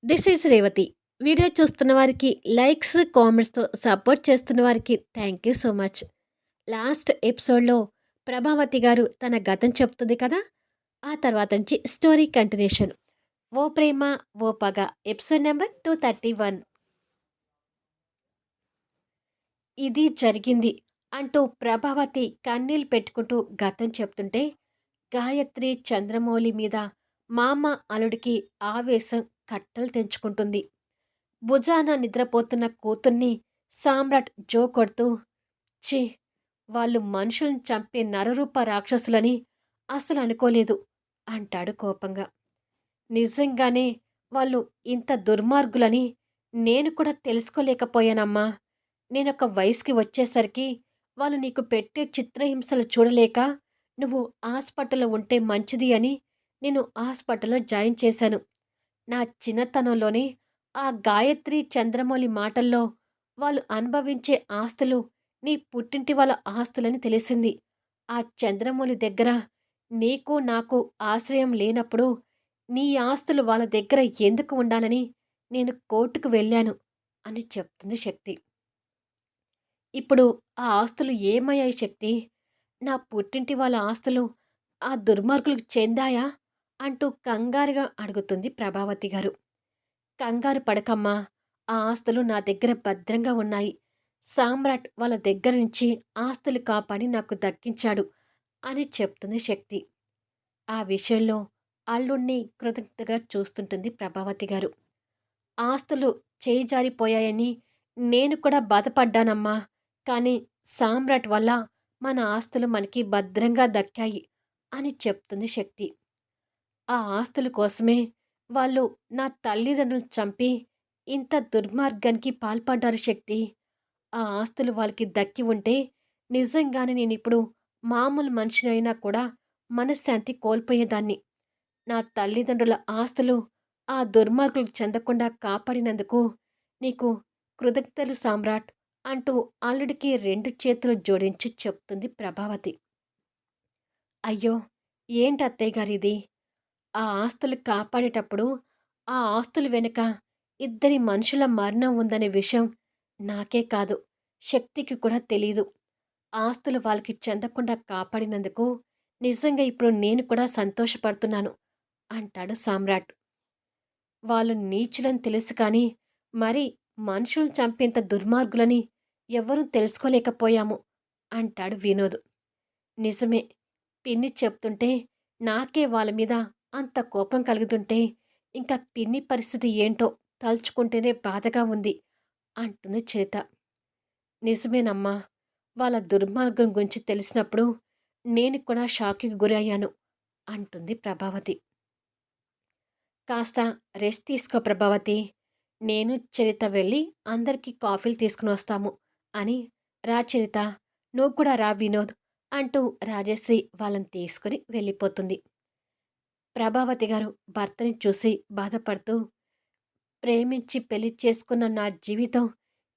This is Revathi. Video చూస్తున్న వారికి likes, కామెంట్స్‌తో support చేస్తున్న వారికి thank you so much. Last ఎపిసోడ్‌లో ప్రభావతి గారు తన గతం చెప్తుంది కదా! ఆ తర్వాత నుంచి స్టోరీ కంటిన్యూషన్. 'ఓ ప్రేమ ఓ పగ' ఎపిసోడ్ నంబర్ 231. ఇది జరిగింది అంటూ ప్రభావతి కన్నీళ్లు పెట్టుకుంటూ గతం చెప్తుంటే, గాయత్రి చంద్రమౌళి మీద మామ అల్లుడికి ఆవేశం కట్టలు తెంచుకుంటుంది. భుజాన నిద్రపోతున్న కూతుర్ని సామ్రాట్ జో కొడుతూ, ఛీ! వాళ్ళు మనుషుల్ని చంపే నరరూప రాక్షసులని అసలు అనుకోలేదు అంటాడు కోపంగా. నిజంగానే వాళ్ళు ఇంత దుర్మార్గులని నేను కూడా తెలుసుకోలేకపోయానమ్మా. నేనొక వయసుకి వచ్చేసరికి వాళ్ళు నీకు పెట్టే చిత్రహింసలు చూడలేక నువ్వు హాస్పిటల్‌లో ఉంటే మంచిది అని నేను హాస్పిటల్‌లో జాయిన్ చేశాను. నా చిన్నతనంలోనే ఆ గాయత్రి చంద్రమౌళి మాటల్లో వాళ్ళు అనుభవించే ఆస్తులు నీ పుట్టింటి వాళ్ళ ఆస్తులని తెలిసింది. ఆ చంద్రమౌళి దగ్గర నీకు నాకు ఆశ్రయం లేనప్పుడు నీ ఆస్తులు వాళ్ళ దగ్గర ఎందుకు ఉండాలని నేను కోర్టుకు వెళ్ళాను అని చెప్తుంది శక్తి. ఇప్పుడు ఆ ఆస్తులు ఏమయ్యాయి శక్తి? నా పుట్టింటి వాళ్ళ ఆస్తులు ఆ దుర్మార్గులకు చెందాయా? అంటూ కంగారుగా అడుగుతుంది ప్రభావతి గారు. కంగారు పడకమ్మా! ఆ ఆస్తులు నా దగ్గర భద్రంగా ఉన్నాయి. సామ్రాట్ వాళ్ళ దగ్గర నుంచి ఆస్తులు కాపాడి నాకు దక్కించాడు అని చెప్తుంది శక్తి. ఆ విషయంలో అల్లుణ్ణి కృతజ్ఞతగా చూస్తుంటుంది ప్రభావతి గారు. ఆస్తులు చేయి జారిపోయాయని నేను కూడా బాధపడ్డానమ్మా. కానీ సామ్రాట్ వల్ల మన ఆస్తులు మనకి భద్రంగా దక్కాయి అని చెప్తుంది శక్తి. ఆ ఆస్తుల కోసమే వాళ్ళు నా తల్లిదండ్రులను చంపి ఇంత దుర్మార్గానికి పాల్పడ్డారు శక్తి. ఆ ఆస్తులు వాళ్ళకి దక్కి ఉంటే నిజంగానే నేనిప్పుడు మామూలు మనిషినైనా కూడా మనశ్శాంతి కోల్పోయేదాన్ని. నా తల్లిదండ్రుల ఆస్తులు ఆ దుర్మార్గులకు చెందకుండా కాపాడినందుకు నీకు కృతజ్ఞతలు సామ్రాట్ అంటూ అల్లుడికి 2 చేతులు జోడించి చెప్తుంది ప్రభావతి. అయ్యో! ఏంటి అత్తయ్య గారిది? ఆ ఆస్తులు కాపాడేటప్పుడు, ఆ ఆస్తుల వెనుక ఇద్దరి మనుషుల మరణం ఉందనే విషయం నాకే కాదు, శక్తికి కూడా తెలీదు. ఆస్తులు వాళ్ళకి చెందకుండా కాపాడినందుకు నిజంగా ఇప్పుడు నేను కూడా సంతోషపడుతున్నాను అంటాడు సామ్రాట్. వాళ్ళు నీచులని తెలుసు కానీ, మరి మనుషుల్ని చంపేంత దుర్మార్గులని ఎవ్వరూ తెలుసుకోలేకపోయాము అంటాడు వినోద్. నిజమే. పిన్ని చెప్తుంటే నాకే వాళ్ళ మీద అంత కోపం కలుగుతుంటే, ఇంకా పిన్ని పరిస్థితి ఏంటో తలుచుకుంటేనే బాధగా ఉంది అంటుంది చరిత. నిజమేనమ్మా. వాళ్ళ దుర్మార్గం గురించి తెలిసినప్పుడు నేను కూడా షాక్‌కి గురయ్యాను అంటుంది ప్రభావతి. కాస్త రెస్ట్ తీసుకో ప్రభావతి. నేను, చరిత వెళ్ళి అందరికీ కాఫీలు తీసుకొనొస్తాము అని, రా చరిత, నువ్వు కూడా రా వినోద్ అంటూ రాజశ్రీ వాళ్ళని తీసుకొని వెళ్ళిపోతుంది. ప్రభావతి గారు భర్తని చూసి బాధపడుతూ, ప్రేమించి పెళ్లి చేసుకున్న నా జీవితం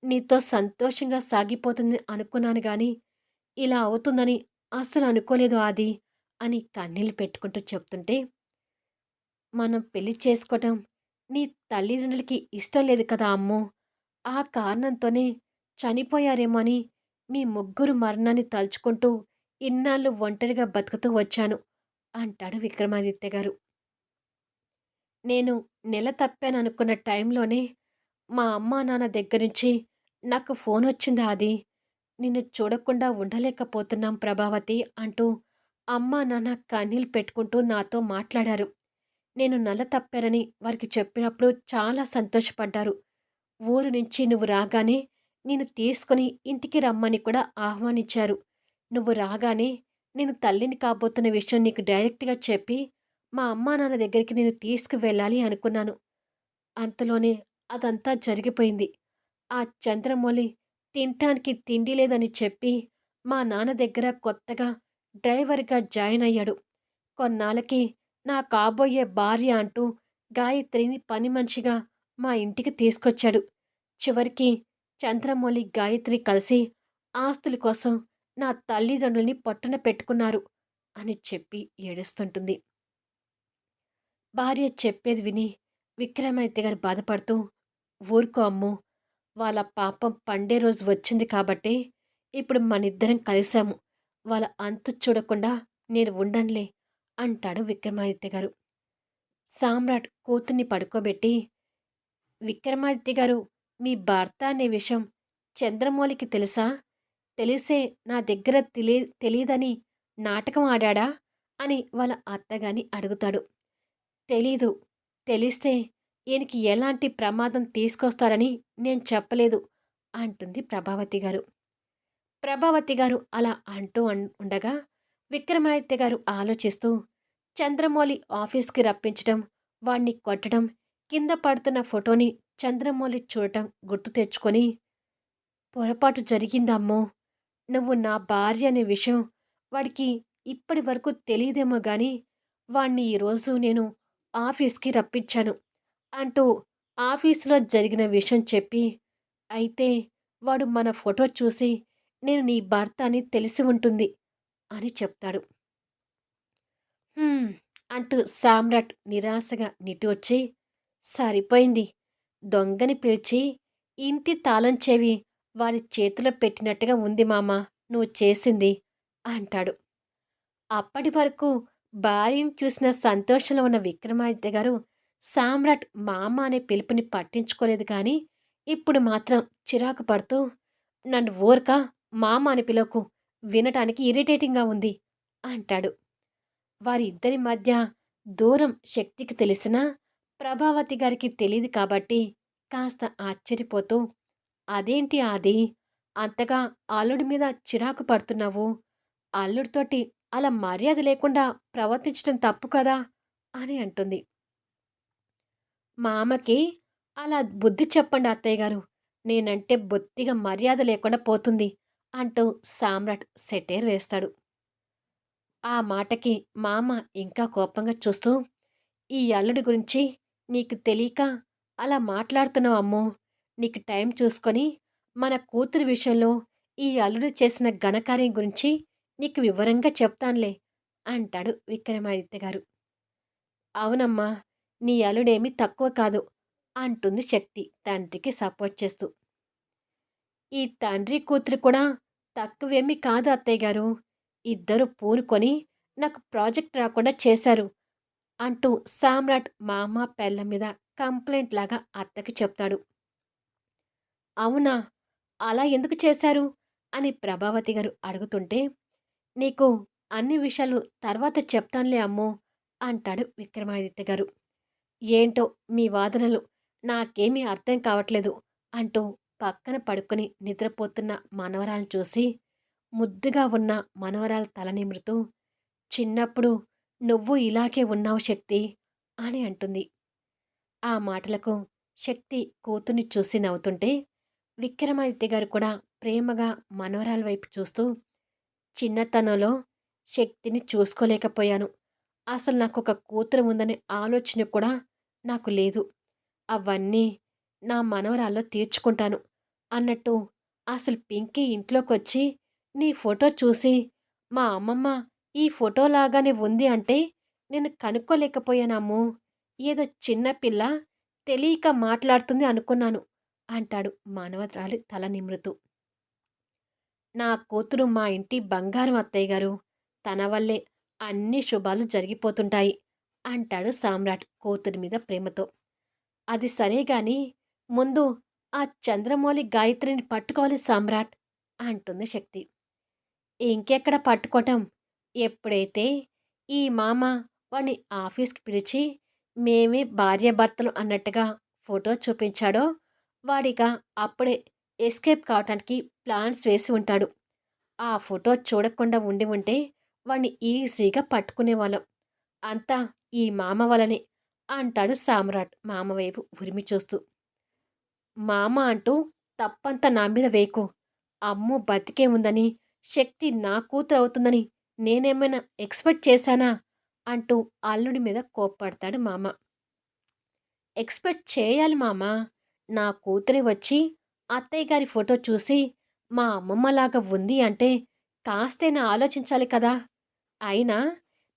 నీతో సంతోషంగా సాగిపోతుంది అనుకున్నాను గానీ, ఇలా అవుతుందని అస్సలు అనుకోలేదు ఆది అని కన్నీళ్లు పెట్టుకుంటూ చెప్తుంటే, మనం పెళ్లి చేసుకోవటం నీ తల్లిదండ్రులకి ఇష్టం లేదు కదా అమ్మో! ఆ కారణంతోనే చనిపోయారేమో అని మీ ముగ్గురు మరణాన్ని తలుచుకుంటూ ఇన్నాళ్ళు ఒంటరిగా బతుకుతూ వచ్చాను అంటాడు విక్రమాదిత్య గారు. నేను నెల తప్పాననుకున్న టైంలోనే మా అమ్మా నాన్న దగ్గర నుంచి నాకు ఫోనొచ్చింది ఆది. నిన్ను చూడకుండా ఉండలేకపోతున్నాం ప్రభావతి అంటూ అమ్మా నాన్న కన్నీళ్ళు పెట్టుకుంటూ నాతో మాట్లాడారు. నేను నెల తప్పానని వారికి చెప్పినప్పుడు చాలా సంతోషపడ్డారు. ఊరు నుంచి నువ్వు రాగానే నిన్ను తీసుకొని ఇంటికి రమ్మని కూడా ఆహ్వానించారు. నువ్వు రాగానే నేను తల్లిని కాబోతున్న విషయం నీకు డైరెక్ట్‌గా చెప్పి, మా అమ్మా నాన్న దగ్గరికి నిన్ను తీసుకువెళ్ళాలి అనుకున్నాను. అంతలోనే అదంతా జరిగిపోయింది. ఆ చంద్రమౌళి తినటానికి తిండి లేదని చెప్పి, మా నాన్న దగ్గర కొత్తగా డ్రైవర్‌గా జాయిన్ అయ్యాడు. కొన్నాళ్ళకి నా కాబోయే భార్య అంటూ గాయత్రిని పని మనిషిగా మా ఇంటికి తీసుకొచ్చాడు. చివరికి చంద్రమౌళి, గాయత్రి కలిసి ఆస్తుల కోసం నా తల్లిదండ్రుల్ని పొట్టన పెట్టుకున్నారు అని చెప్పి ఏడుస్తుంటుంది. భార్య చెప్పేది విని విక్రమాదిత్య గారు బాధపడుతూ, "ఊరుకో అమ్ము. వాళ్ళ పాపం పండే రోజు వచ్చింది కాబట్టి, ఇప్పుడు మనిద్దరం కలిసాము. వాళ్ళ అంతు చూడకుండా నేను ఉండనులే" అంటాడు విక్రమాదిత్య గారు. సామ్రాట్ కూతుర్ని పడుకోబెట్టి, "విక్రమాదిత్య గారు, మీ భర్త అనే విషయం చంద్రమౌళికి తెలుసా? తెలిసే నా దగ్గర తెలీదని నాటకం ఆడాడా?" అని వాళ్ళ అత్తగారిని అడుగుతాడు. "తెలీదు. తెలిస్తే ఈయనకి ఎలాంటి ప్రమాదం తీసుకొస్తారని నేను చెప్పలేదు" అంటుంది ప్రభావతి గారు. ప్రభావతి గారు అలా అంటూ ఉండగా విక్రమాదిత్య గారు ఆలోచిస్తూ చంద్రమౌళి ఆఫీస్‌కి రప్పించడం, వాడిని కొట్టడం, కింద పడుతున్న ఫోటోని చంద్రమౌళి చూడటం గుర్తు తెచ్చుకొని, "పొరపాటు జరిగిందమ్మో! నువ్వు నా భార్య అనే విషయం వాడికి ఇప్పటి వరకు తెలీదేమో గాని, వాణ్ణి ఈరోజు నేను ఆఫీస్‌కి రప్పించాను" అంటూ ఆఫీసులో జరిగిన విషయం చెప్పి, "అయితే వాడు మన ఫోటో చూసి నేను నీ భర్త అని తెలిసి ఉంటుంది" అని చెప్తాడు. "హ్మ్" అంటూ సామ్రాట్ నిరాశగా నిట్టూర్చి, "సరిపోయింది. దొంగని పిలిచి ఇంటి తాళం చెవి వాడి చేతిలో పెట్టినట్టుగా ఉంది మామ నువ్వు చేసింది" అంటాడు. అప్పటి వరకు భార్యను చూసిన సంతోషంలో ఉన్న విక్రమాదిత్య గారు సామ్రాట్ మామ అనే పిలుపుని పట్టించుకోలేదు కానీ, ఇప్పుడు మాత్రం చిరాకు పడుతూ, "నన్ను ఊరక మామ అని పిలవకు. వినటానికి ఇరిటేటింగ్‌గా ఉంది" అంటాడు. వారిద్దరి మధ్య దూరం శక్తికి తెలిసినా, ప్రభావతి గారికి తెలీదు కాబట్టి కాస్త ఆశ్చర్యపోతూ, "అదేంటి ఆది? అంతగా అల్లుడి మీద చిరాకు పడుతున్నావు? అల్లుడితోటి అలా మర్యాద లేకుండా ప్రవర్తించటం తప్పు కదా" అని అంటుంది. "మామకి అలా బుద్ధి చెప్పండి అత్తయ్యగారు. నేనంటే బొత్తిగా మర్యాద లేకుండా పోతుంది" అంటూ సామ్రాట్ సెటైర్ వేస్తాడు. ఆ మాటకి మామ ఇంకా కోపంగా చూస్తూ, "ఈ అల్లుడి గురించి నీకు తెలీక అలా మాట్లాడుతున్నావు అమ్మో! నీకు టైం చూసుకొని మన కూతురి విషయంలో ఈ అల్లుడు చేసిన ఘనకార్యం గురించి నీకు వివరంగా చెప్తానులే" అంటాడు విక్రమాదిత్య గారు. "అవునమ్మా! నీ అల్లుడేమీ తక్కువ కాదు" అంటుంది శక్తి తండ్రికి సపోర్ట్ చేస్తూ. "ఈ తండ్రి కూతురు కూడా తక్కువేమీ కాదు అత్తయ్యగారు. ఇద్దరూ పూనుకొని నాకు ప్రాజెక్ట్ రాకుండా చేశారు" అంటూ సామ్రాట్ మామ పెళ్ళాం మీద కంప్లెయింట్ లాగా అత్తకి చెప్తాడు. "అవునా? అలా ఎందుకు చేశారు?" అని ప్రభావతి గారు అడుగుతుంటే, "నీకు అన్ని విషయాలు తర్వాత చెప్తానులే అమ్మో" అంటాడు విక్రమాదిత్య గారు. "ఏంటో మీ వాదనలు నాకేమీ అర్థం కావట్లేదు" అంటూ పక్కన పడుకొని నిద్రపోతున్న మనవరాలను చూసి ముద్దుగా ఉన్న మనవరాలు తల నిమురుతూ, "చిన్నప్పుడు నువ్వు ఇలాగే ఉన్నావు శక్తి" అని అంటుంది. ఆ మాటలకు శక్తి కూతుర్ని చూసి నవ్వుతుంటే, విక్రమాదిత్య గారు కూడా ప్రేమగా మనవరాల వైపు చూస్తూ, "చిన్నతనంలో శక్తిని చూసుకోలేకపోయాను. అసలు నాకొక కూతురు ఉందనే ఆలోచన కూడా నాకు లేదు. అవన్నీ నా మనవరాల్లో తీర్చుకుంటాను" అన్నట్టు అసలు పింకీ ఇంట్లోకొచ్చి నీ ఫోటో చూసి, "మా అమ్మమ్మ ఈ ఫోటో లాగానే ఉంది" అంటే నేను కనుక్కోలేకపోయానమ్మూ. ఏదో చిన్న పిల్ల తెలియక మాట్లాడుతుంది అనుకున్నాను అంటాడు మనవరాలి తల నిమురుతూ. "నా కూతురు మా ఇంటి బంగారం అత్తయ్య గారు. తన వల్లే అన్ని శుభాలు జరిగిపోతుంటాయి" అంటాడు సామ్రాట్ కూతురి మీద ప్రేమతో. "అది సరే గాని ముందు ఆ చంద్రమౌళి గాయత్రిని పట్టుకోవాలి సామ్రాట్" అంటుంది శక్తి. "ఇంకెక్కడ పట్టుకోవటం? ఎప్పుడైతే ఈ మామ వాడిని ఆఫీస్‌కి పిలిచి మేమే భార్యాభర్తలు అన్నట్టుగా ఫోటో చూపించాడో, వాడిక అప్పుడే ఎస్కేప్ కావటానికి ప్లాన్స్ వేసి ఉంటాడు. ఆ ఫోటో చూడకుండా ఉండి ఉంటే వాడిని ఈజీగా పట్టుకునేవాళ్ళం. అంతా ఈ మామ వల్లనే" అంటాడు సామ్రాట్ మామ వైపు ఉరిమి చూస్తూ. "మామ అంటూ తప్పంతా నా మీద వేయకు. అమ్ము బతికే ఉందని, శక్తి నా కూతురు అవుతుందని నేనేమైనా ఎక్స్‌పెక్ట్ చేశానా?" అంటూ అల్లుడి మీద కోప్పడతాడు మామ. "ఎక్స్‌పెక్ట్ చేయాలి మామ. నా కూతురే వచ్చి అత్తయ్య గారి ఫోటో చూసి మా అమ్మమ్మలాగా ఉంది అంటే కాస్తైనా ఆలోచించాలి కదా! అయినా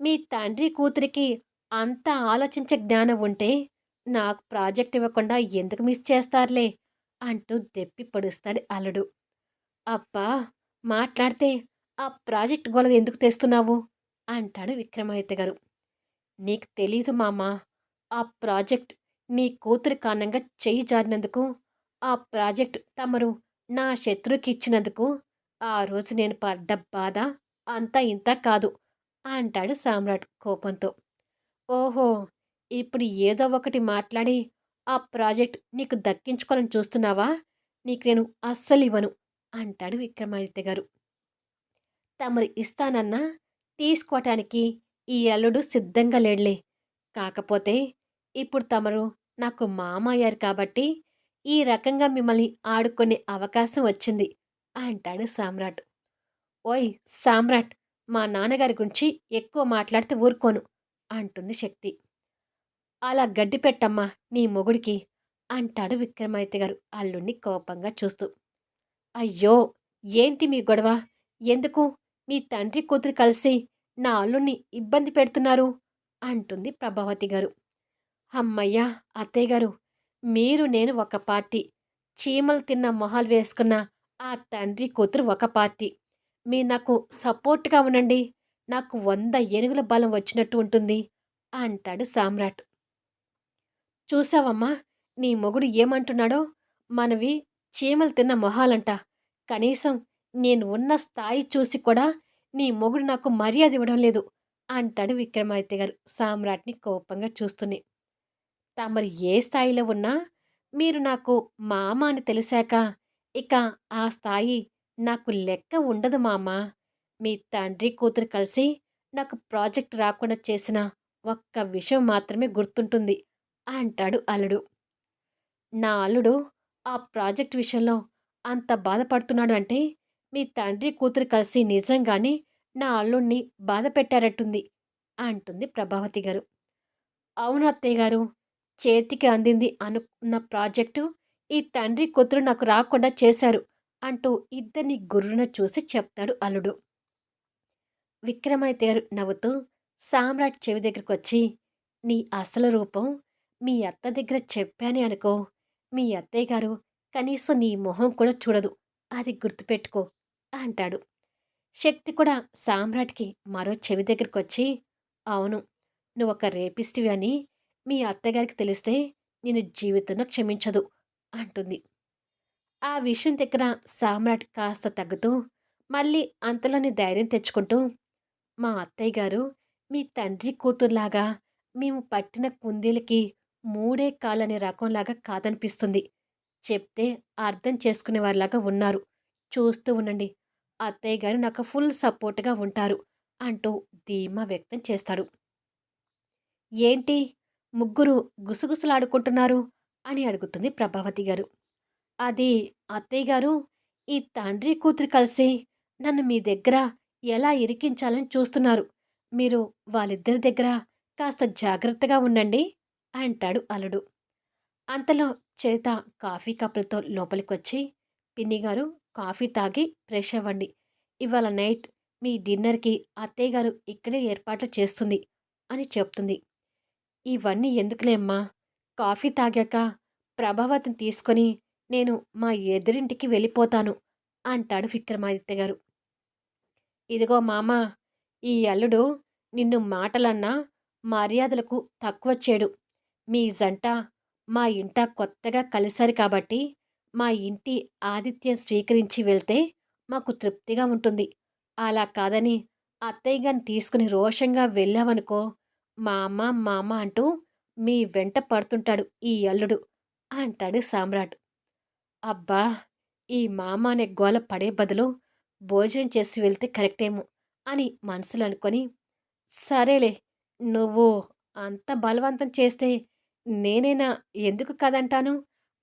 మీ తండ్రి కూతురికి అంత ఆలోచించే జ్ఞానం ఉంటే నాకు ప్రాజెక్ట్ ఇవ్వకుండా ఎందుకు మిస్ చేస్తారులే అంటూ దెప్పి పొడుస్తాడు అల్లుడు. అబ్బా! మాట్లాడితే ఆ ప్రాజెక్ట్ గోల ఎందుకు తెస్తున్నావు? అంటాడు విక్రమాదిత్య గారు. నీకు తెలీదు మామ. ఆ ప్రాజెక్ట్ నీ కూతురి కారణంగా చెయ్యి జారినందుకు, ఆ ప్రాజెక్ట్ తమరు నా శత్రువుకిచ్చినందుకు, ఆ రోజు నేను పడ్డ బాధ అంతా ఇంతా కాదు అంటాడు సామ్రాట్ కోపంతో. ఓహో! ఇప్పుడు ఏదో ఒకటి మాట్లాడి ఆ ప్రాజెక్ట్ నీకు దక్కించుకోవాలని చూస్తున్నావా? నీకు నేను అస్సలివ్వను అంటాడు విక్రమాదిత్య గారు. తమరు ఇస్తానన్నా తీసుకోటానికి ఈ అల్లుడు సిద్ధంగా లేడులే. కాకపోతే ఇప్పుడు తమరు నాకు మామ అయ్యారు కాబట్టి ఈ రకంగా మిమ్మల్ని ఆడుకునే అవకాశం వచ్చింది అంటాడు సామ్రాట్. ఓయ్ సామ్రాట్! మా నాన్నగారి గురించి ఎక్కువ మాట్లాడితే ఊరుకోను అంటుంది శక్తి. అలా గడ్డి పెట్టమ్మా నీ మొగుడికి అంటాడు విక్రమాదిత్య గారు అల్లుణ్ణి కోపంగా చూస్తూ. అయ్యో! ఏంటి మీ గొడవ? ఎందుకు మీ తండ్రి కూతురు కలిసి నా అల్లుడిని ఇబ్బంది పెడుతున్నారు? అంటుంది ప్రభావతి గారు. హమ్మయ్య! అత్తయ్యగారు, మీరు నేను ఒక పార్టీ. చీమలు తిన్న మొహాలు వేసుకున్న ఆ తండ్రి కూతురు ఒక పార్టీ. మీరు నాకు సపోర్ట్‌గా ఉండండి. నాకు 100 ఏనుగుల బలం వచ్చినట్టు ఉంటుంది అంటాడు సామ్రాట్. చూసావమ్మా! నీ మొగుడు ఏమంటున్నాడో? మనవి చీమలు తిన్న మొహాలంట. కనీసం నేను ఉన్న స్థాయి చూసి కూడా నీ మొగుడు నాకు మర్యాద ఇవ్వడం లేదు అంటాడు విక్రమాదిత్య గారు సామ్రాట్‌ని కోపంగా చూస్తూనే. తమరు ఏ స్థాయిలో ఉన్నా మీరు నాకు మామ అని తెలిసాక ఇక ఆ స్థాయి నాకు లెక్క ఉండదు మామ. మీ తండ్రి కూతురు కలిసి నాకు ప్రాజెక్ట్ రాకుండా చేసిన ఒక్క విషయం మాత్రమే గుర్తుంటుంది అంటాడు అల్లుడు. నా అల్లుడు ఆ ప్రాజెక్ట్ విషయంలో అంత బాధపడుతున్నాడు అంటే మీ తండ్రి కూతురు కలిసి నిజంగానే నా అల్లుడిని బాధ పెట్టారట్టుంది అంటుంది ప్రభావతి గారు. అవును అత్తయ్య గారు. చేతికి అందింది అనుకున్న ప్రాజెక్టు ఈ తండ్రి కూతురు నాకు రాకుండా చేశారు అంటూ ఇద్దరిని గుర్రున చూసి చెప్తాడు అల్లుడు. విక్రమాదిత్య గారు నవ్వుతూ సామ్రాట్ చెవి దగ్గరకొచ్చి, నీ అసలు రూపం మీ అత్త దగ్గర చెప్పానే అనుకో, మీ అత్తయ్య గారు కనీసం నీ మొహం కూడా చూడదు. అది గుర్తుపెట్టుకో అంటాడు. శక్తి కూడా సామ్రాట్‌కి మరో చెవి దగ్గరకొచ్చి, అవును. నువ్వొక రేపిస్టివి అని మీ అత్తగారికి తెలిస్తే నిన్ను జీవితంలో క్షమించదు అంటుంది. ఆ విషయం దగ్గర సామ్రాట్ కాస్త తగ్గుతూ, మళ్ళీ అంతలోని ధైర్యం తెచ్చుకుంటూ, మా అత్తయ్య గారు మీ తండ్రి కూతురులాగా మేము పట్టిన కుందేలుకి మూడే కాళ్ళనే రకంలాగా కాదనిపిస్తుంది. చెప్తే అర్థం చేసుకునేవారిలాగా ఉన్నారు. చూస్తూ ఉండండి. అత్తయ్య గారు నాకు ఫుల్ సపోర్ట్‌గా ఉంటారు అంటూ ధీమా వ్యక్తం చేస్తాడు. ఏంటి ముగ్గురు గుసగుసలాడుకుంటున్నారు అని అడుగుతుంది ప్రభావతి గారు. అది అత్తయ్య గారు, ఈ తండ్రి కూతురు కలిసి నన్ను మీ దగ్గర ఎలా ఇరికించాలని చూస్తున్నారు. మీరు వాళ్ళిద్దరి దగ్గర కాస్త జాగ్రత్తగా ఉండండి అంటాడు అల్లుడు. అంతలో చరిత కాఫీ కప్పులతో లోపలికొచ్చి, పిన్ని గారు కాఫీ తాగి ఫ్రెష్ అవ్వండి. ఇవాళ నైట్ మీ డిన్నర్‌కి అత్తయ్య గారు ఇక్కడే ఏర్పాట్లు చేస్తుంది అని చెప్తుంది. ఇవన్నీ ఎందుకులే అమ్మా! కాఫీ తాగాక ప్రభావతిని తీసుకొని నేను మా ఎదురింటికి వెళ్ళిపోతాను అంటాడు విక్రమాదిత్య గారు. ఇదిగో మామ, ఈ అల్లుడు నిన్ను మాటలన్నా మర్యాదలకు తక్కువ చేయడు. మీ జంట మా ఇంట కొత్తగా కలిశారు కాబట్టి మా ఇంటి ఆతిథ్యం స్వీకరించి వెళ్తే మాకు తృప్తిగా ఉంటుంది. అలా కాదని అత్తయ్య గారిని తీసుకుని రోషంగా వెళ్ళావనుకో, మామ మామ అంటూ మీ వెంట పడుతుంటాడు ఈ అల్లుడు అంటాడు సామ్రాట్. అబ్బా! ఈ మామ అనే గోల పడే బదులు భోజనం చేసి వెళ్తే కరెక్టేమో అని మనసులో అనుకొని, సరేలే నువ్వు అంత బలవంతం చేస్తే నేనైనా ఎందుకు కాదంటాను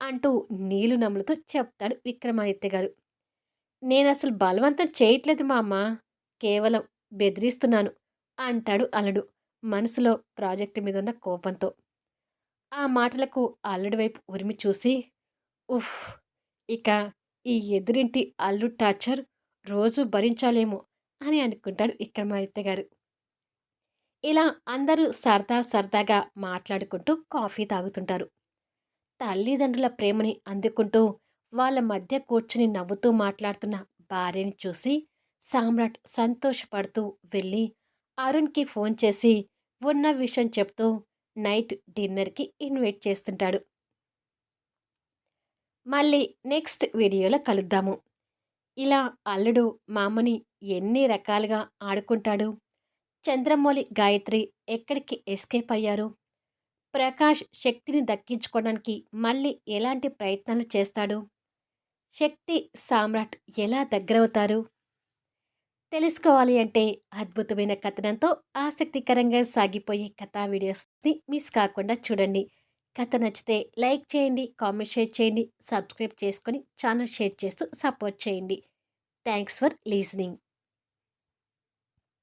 అంటూ నీళ్లు నములుతూ చెప్తాడు విక్రమాదిత్య గారు. నేనసలు బలవంతం చేయట్లేదు మామ. కేవలం బెదిరిస్తున్నాను అంటాడు అల్లుడు మనసులో ప్రాజెక్ట్ మీదున్న కోపంతో. ఆ మాటలకు అల్లుడి వైపు ఉరిమి చూసి, ఉఫ్! ఇక ఈ ఎదురింటి అల్లుడి టార్చర్ రోజూ భరించాలేమో అని అనుకుంటాడు విక్రమాదిత్య గారు. ఇలా అందరూ సరదా సరదాగా మాట్లాడుకుంటూ కాఫీ తాగుతుంటారు. తల్లిదండ్రుల ప్రేమని అందుకుంటూ వాళ్ళ మధ్య కూర్చుని నవ్వుతూ మాట్లాడుతున్న భార్యని చూసి సామ్రాట్ సంతోషపడుతూ వెళ్ళి అరుణ్‌కి ఫోన్ చేసి ఉన్న విషయం చెప్తూ నైట్ డిన్నర్‌కి ఇన్వైట్ చేస్తుంటాడు. మళ్ళీ నెక్స్ట్ వీడియోలో కలుద్దాము. ఇలా అల్లుడు మామని ఎన్ని రకాలుగా ఆడుకుంటాడు. చంద్రమౌళి, గాయత్రి ఎక్కడికి ఎస్కేప్ అయ్యారు. ప్రకాష్ శక్తిని దక్కించుకోవడానికి మళ్ళీ ఎలాంటి ప్రయత్నాలు చేస్తాడు. శక్తి, సామ్రాట్ ఎలా దగ్గరవుతారు? తెలుసుకోవాలి అంటే అద్భుతమైన కథనంతో ఆసక్తికరంగా సాగిపోయే కథా వీడియోస్ని మిస్ కాకుండా చూడండి. కథ నచ్చితే లైక్ చేయండి, కామెంట్ షేర్ చేయండి, సబ్స్క్రైబ్ చేసుకొని ఛానల్ షేర్ చేస్తూ సపోర్ట్ చేయండి. Thanks for లీజనింగ్.